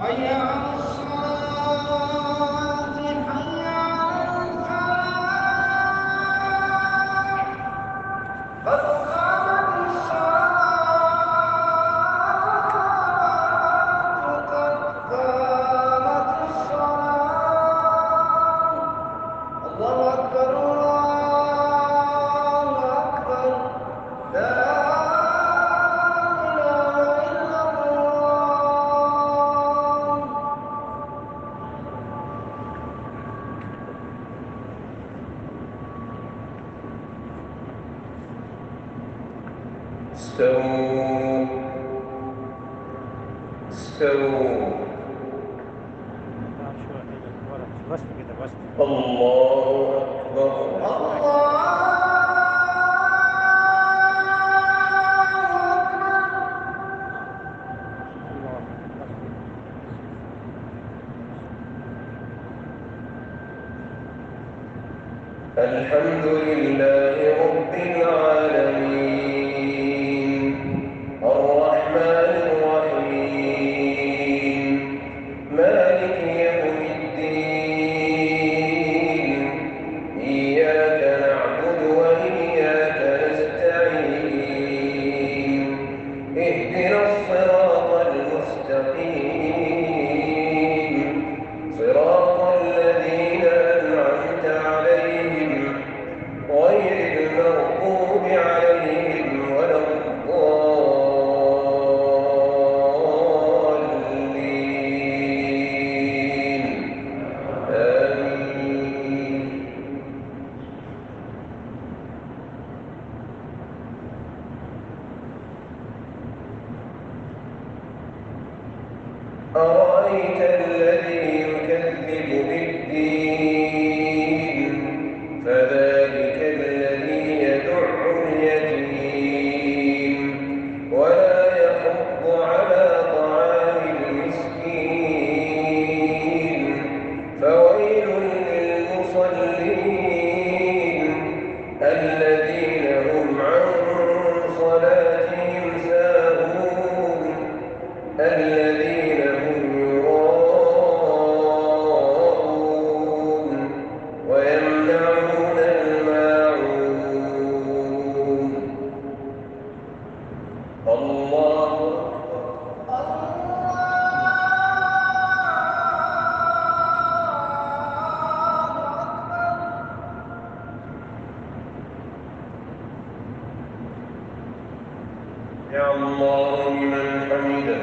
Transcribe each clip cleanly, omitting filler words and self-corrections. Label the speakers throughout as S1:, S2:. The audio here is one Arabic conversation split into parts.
S1: حي على الصلاة حي على الفلاح قد قامت الصلاة قد قامت الصلاة الله أكبر الله أكبر لا إله إلا الله.
S2: استووا استووا. الله أكبر. الحمد لله رب العالمين الرحمن الرحيم مالك يوم الدين إياك نعبد وإياك نستعين اهدنا الصراط المستقيم صراط الذين أنعمت عليهم غير المغضوب عليهم ولا الضالين آمين. أرأيت الذي يكذب بالدين فذلك الذي يدع اليتيم ولا يحض على طعام المسكين فويل للمصلين الذين هم عن صلاتهم ساهون الذين هم يراءون ويمنعون الماعون. الله يا الله لمن حمده.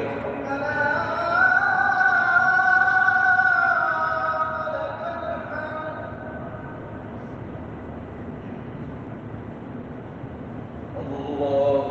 S2: الله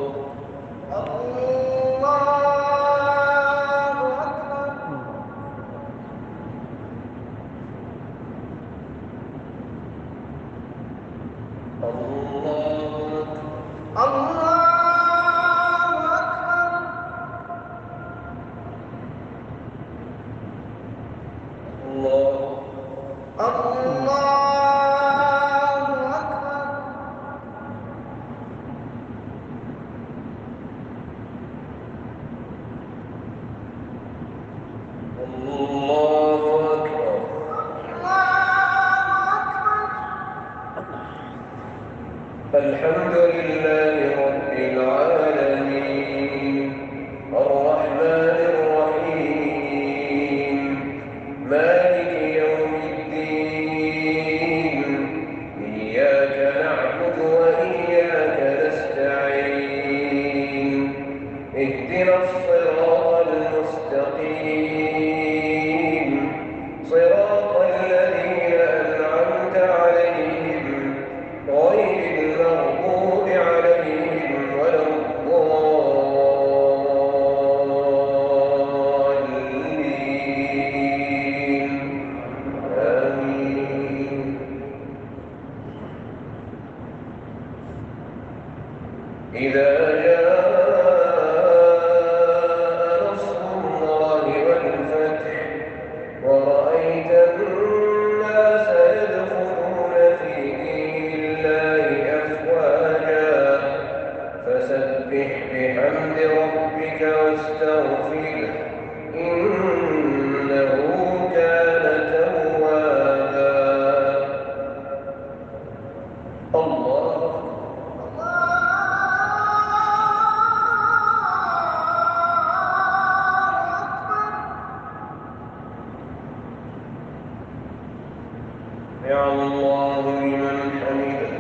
S2: الحمد لله رب العالمين الرحمن الرحيم مالك يوم الدين إياك نعبد وإياك نستعين اهدنا الصراط المستقيم صراط الذين أنعمت عليهم غير المغضوب عليهم ولا الله لمن حمده.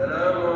S2: السلام